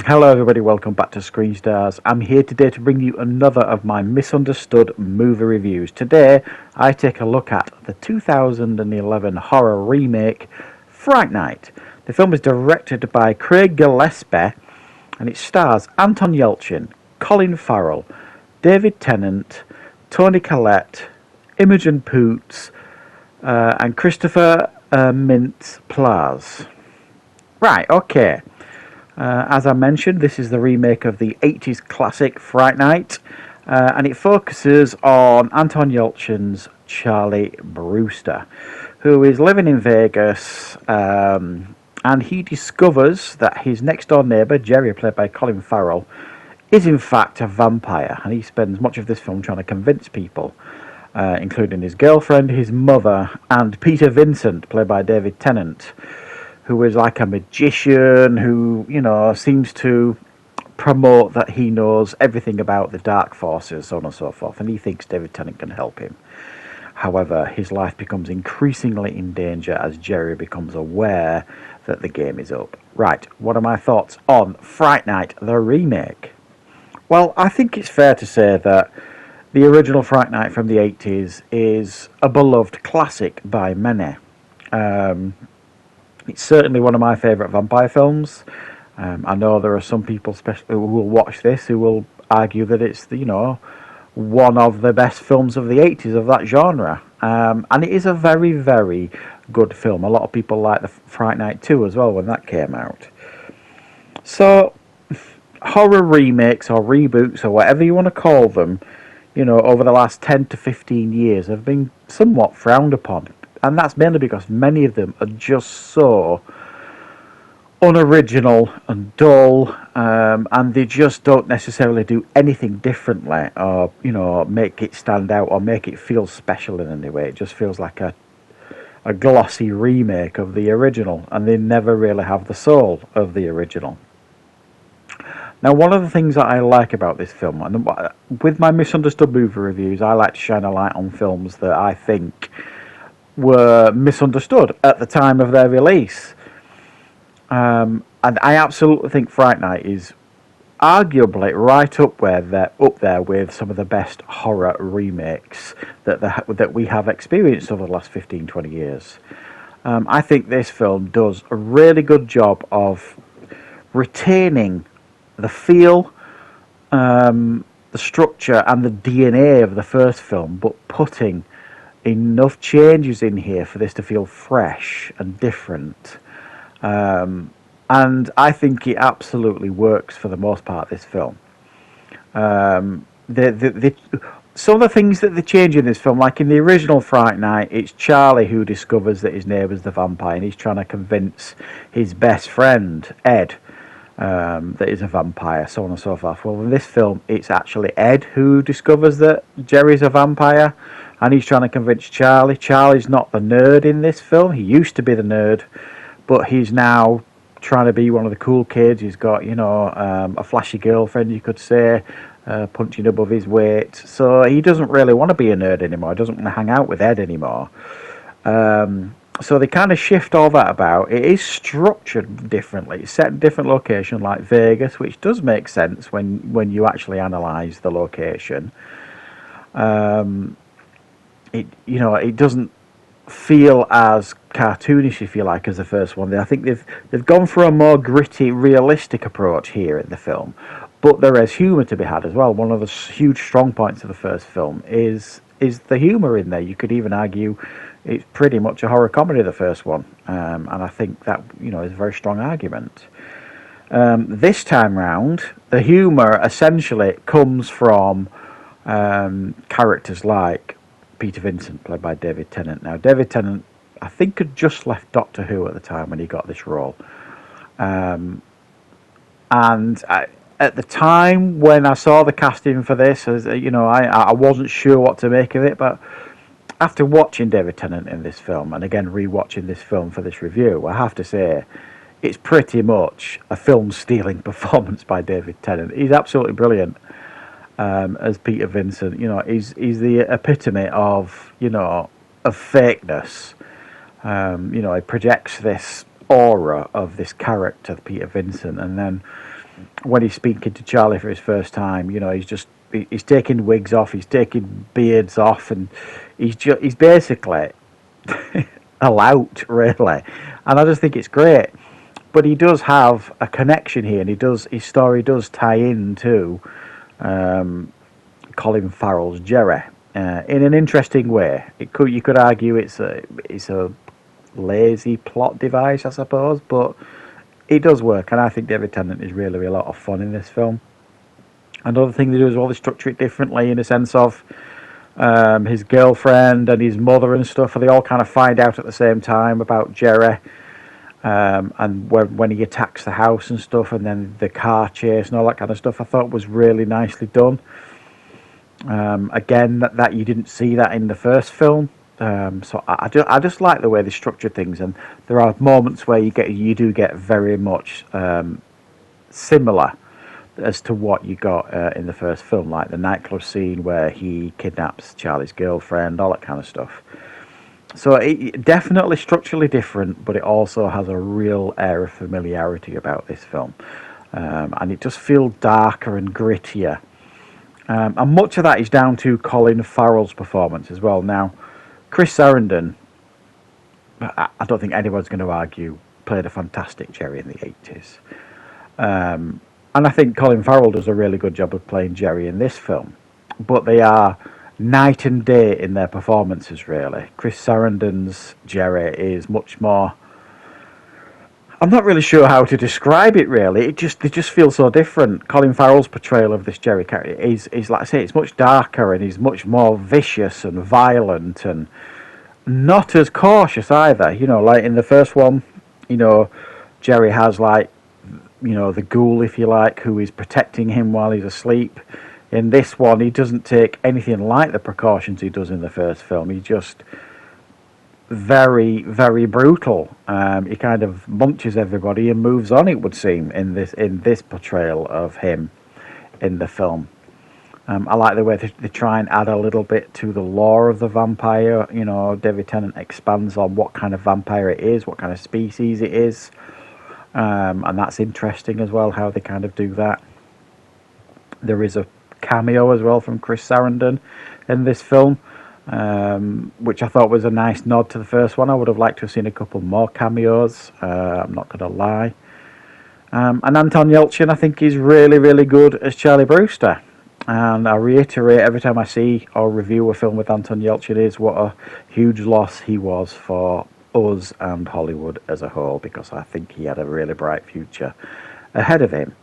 Hello, everybody. Welcome back to Screenstars. I'm here today to bring you another of my misunderstood movie reviews. Today, I take a look at the 2011 horror remake Fright Night. The film is directed by Craig Gillespie and it stars Anton Yelchin, Colin Farrell, David Tennant, Toni Collette, Imogen Poots, and Christopher Mintz-Plasse. Right, okay. As I mentioned, this is the remake of the 80s classic Fright Night, and it focuses on Anton Yelchin's Charlie Brewster, who is living in Vegas, and he discovers that his next door neighbour, Jerry, played by Colin Farrell, is in fact a vampire, and he spends much of this film trying to convince people, including his girlfriend, his mother, and Peter Vincent, played by David Tennant, who is like a magician who, seems to promote that he knows everything about the dark forces, so on and so forth, and he thinks David Tennant can help him. However, his life becomes increasingly in danger as Jerry becomes aware that the game is up. Right, what are my thoughts on Fright Night, the remake? Well, I think it's fair to say that the original Fright Night from the 80s is a beloved classic by many. It's certainly one of my favourite vampire films. I know there are some people who will watch this who will argue that it's, one of the best films of the 80s of that genre. And it is a very, very good film. A lot of people like the Fright Night 2 as well when that came out. So, horror remakes or reboots or whatever you want to call them, over the last 10 to 15 years have been somewhat frowned upon. And that's mainly because many of them are just so unoriginal and dull, and they just don't necessarily do anything differently or, make it stand out or make it feel special in any way. It just feels like a glossy remake of the original, and they never really have the soul of the original. Now, one of the things that I like about this film, and with my misunderstood movie reviews, I like to shine a light on films that I think were misunderstood at the time of their release. And I absolutely think Fright Night is arguably right up there with some of the best horror remakes that we have experienced over the last 15, 20 years. I think this film does a really good job of retaining the feel, the structure and the DNA of the first film, but putting enough changes in here for this to feel fresh and different. And I think it absolutely works for the most part, this film. Some of the things that they change in this film, like in the original Fright Night, it's Charlie who discovers that his neighbour's the vampire, and he's trying to convince his best friend, Ed, that he's a vampire, so on and so forth. Well, in this film, it's actually Ed who discovers that Jerry's a vampire, and he's trying to convince Charlie. Charlie's not the nerd in this film. He used to be the nerd, but he's now trying to be one of the cool kids. He's got, a flashy girlfriend, you could say, punching above his weight. So he doesn't really want to be a nerd anymore. He doesn't want to hang out with Ed anymore. So they kind of shift all that about. It is structured differently. It's set in a different location, like Vegas, which does make sense when you actually analyse the location. It doesn't feel as cartoonish, if you like, as the first one. I think they've gone for a more gritty, realistic approach here in the film, but there is humour to be had as well. One of the huge strong points of the first film is the humour in there. You could even argue it's pretty much a horror comedy, the first one, and I think that is a very strong argument. This time round, the humour essentially comes from characters like Peter Vincent, played by David Tennant. Now, David Tennant, I think, had just left Doctor Who at the time when he got this role. At the time when I saw the casting for this, I wasn't sure what to make of it, but after watching David Tennant in this film, and again re-watching this film for this review, I have to say it's pretty much a film-stealing performance by David Tennant. He's absolutely brilliant. As Peter Vincent, he's the epitome of fakeness. He projects this aura of this character, Peter Vincent, and then when he's speaking to Charlie for his first time. You know, he's taking wigs off, he's taking beards off, and he's basically a lout, really. And I just think it's great. But he does have a connection here, and his story does tie into Colin Farrell's Jerry in an interesting way. You could argue it's a lazy plot device, I suppose, but it does work, and I think David Tennant is really a lot of fun in this film. Another thing they do is, well, they structure it differently in a sense of his girlfriend and his mother and stuff, and they all kind of find out at the same time about Jerry, and when he attacks the house and stuff, and then the car chase and all that kind of stuff, I thought was really nicely done. Again, that you didn't see that in the first film. So I just like the way they structure things, and there are moments where you do get very much similar as to what you got in the first film, like the nightclub scene where he kidnaps Charlie's girlfriend, all that kind of stuff. So it definitely structurally different, but it also has a real air of familiarity about this film, and it just feels darker and grittier. And much of that is down to Colin Farrell's performance as well. Now, Chris Sarandon, I don't think anyone's going to argue, played a fantastic Jerry in the 80s. And I think Colin Farrell does a really good job of playing Jerry in this film. But they are night and day in their performances, really. Chris Sarandon's Jerry is much more... I'm not really sure how to describe it, really. They just feel so different. Colin Farrell's portrayal of this Jerry character is like I say, it's much darker, and he's much more vicious and violent, and not as cautious either. You know, like in the first one, you know, Jerry has, like, you know, the ghoul, if you like, who is protecting him while he's asleep. In this one, he doesn't take anything like the precautions he does in the first film. He just... very, very brutal. He kind of munches everybody and moves on, it would seem, in this portrayal of him in the film. I like the way they try and add a little bit to the lore of the vampire. You know, David Tennant expands on what kind of vampire it is, what kind of species it is, and that's interesting as well, how they kind of do that. There is a cameo as well from Chris Sarandon in this film, which I thought was a nice nod to the first one. I would have liked to have seen a couple more cameos, I'm not going to lie. And Anton Yelchin, I think, is really good as Charlie Brewster. And I reiterate every time I see or review a film with Anton Yelchin is what a huge loss he was for us and Hollywood as a whole, because I think he had a really bright future ahead of him.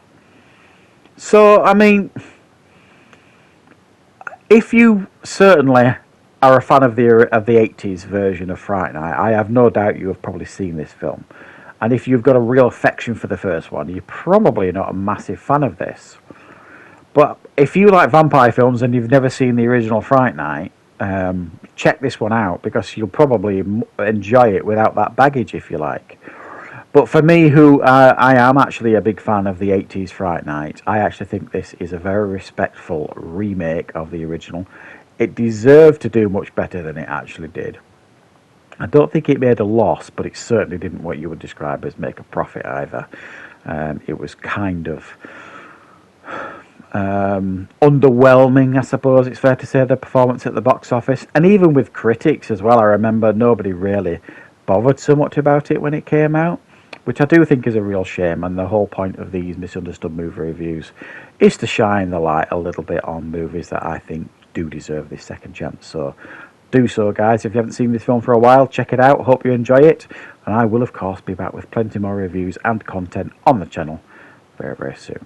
So, I mean, if you certainly are a fan of the 80s version of Fright Night, I have no doubt you have probably seen this film. And if you've got a real affection for the first one, you're probably not a massive fan of this. But if you like vampire films and you've never seen the original Fright Night, check this one out, because you'll probably enjoy it without that baggage, if you like. But for me, who I am actually a big fan of the 80s Fright Night, I actually think this is a very respectful remake of the original. It deserved to do much better than it actually did. I don't think it made a loss, but it certainly didn't what you would describe as make a profit either. It was kind of underwhelming, I suppose it's fair to say, the performance at the box office. And even with critics as well, I remember nobody really bothered so much about it when it came out, which I do think is a real shame. And the whole point of these misunderstood movie reviews is to shine the light a little bit on movies that I think do deserve this second chance. So do so, guys. If you haven't seen this film for a while, check it out. Hope you enjoy it, and I will of course be back with plenty more reviews and content on the channel very soon.